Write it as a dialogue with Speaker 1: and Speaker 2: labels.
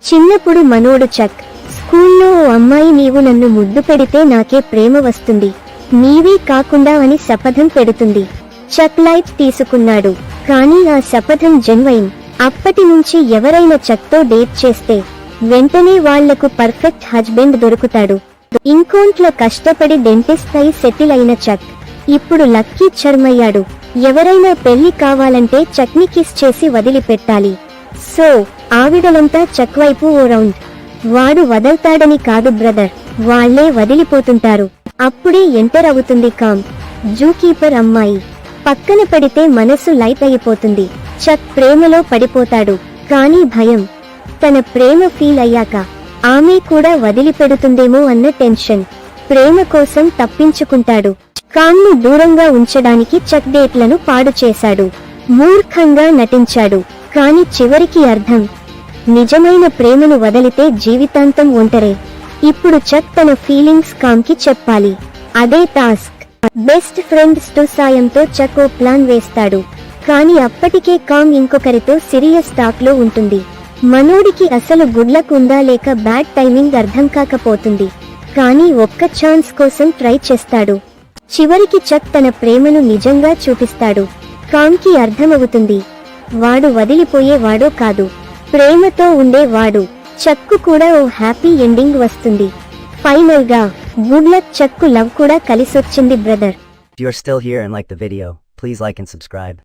Speaker 1: చిన్నప్పుడు మనోడు చక్ స్కూల్లో ఓ అమ్మాయి నీవు నన్ను ముద్దు పెడితే నాకే ప్రేమ వస్తుంది, నీవే కాకుండా అని శపథం పెడుతుంది. చక్ లైట్ తీసుకున్నాడు, కానీ ఆ శపథం జెన్వైన్. అప్పటి నుంచి ఎవరైనా చక్తో డేట్ చేస్తే వెంటనే వాళ్లకు పర్ఫెక్ట్ హస్బెండ్ దొరుకుతాడు. ఇంకోంట్లో కష్టపడి డెంటిస్ట్ అయి సెటిల్ అయిన చక్ ఇప్పుడు లక్కీ చర్మయ్యాడు. ఎవరైనా పెళ్లి కావాలంటే చక్ని కిస్ చేసి వదిలిపెట్టాలి. సో ఆవిడలంతా చక్ వైపు ఓ రౌండ్. వాడు వదల్తాడని కాదు బ్రదర్, వాళ్లే వదిలిపోతుంటారు. అప్పుడే ఎంటర్ అవుతుంది కామ్, జూకీపర్ అమ్మాయి. పక్కన పడితే మనసు లైట్ అయిపోతుంది. చక్ ప్రేమలో పడిపోతాడు, కానీ భయం. తన ప్రేమ ఫీల్ అయ్యాక ఆమె కూడా వదిలిపెడుతుందేమో అన్న టెన్షన్. ప్రేమ కోసం తప్పించుకుంటాడు. కామ్ను దూరంగా ఉంచడానికి చక్ డేట్లను పాడు చేశాడు. మూర్ఖంగా నటించాడు, కాని చివరికి అర్థం, నిజమైన ప్రేమను వదిలితే జీవితాంతం ఒంటరే. ఇప్పుడు చక్ తన ఫీలింగ్స్ కామ్కి చెప్పాలి. అదే టాస్క్. బెస్ట్ ఫ్రెండ్స్ టు సాయంతో చక్ ఓ ప్లాన్ వేస్తాడు. కానీ అప్పటికే కామ్ ఇంకొకరితో సీరియస్ టాక్ లో ఉంటుంది. మనోడికి అసలు గుడ్ లక్ ఉందా లేక బ్యాడ్ టైమింగ్ అర్థం కాకపోతుంది. కానీ ఒక్క ఛాన్స్ కోసం ట్రై చేస్తాడు. చివరికి చక్ తన ప్రేమను నిజంగా చూపిస్తాడు. కామ్కి అర్థమవుతుంది, వాడు వదిలిపోయేవాడో కాదు, ప్రేమతో ఉండేవాడు. చక్కు కూడా ఓ హ్యాపీ ఎండింగ్ వస్తుంది. ఫైనల్ గా గుడ్ లక్, చక్కు లవ్ కూడా కలిసొచ్చింది brother.
Speaker 2: If you are still here and like the video, please like and subscribe.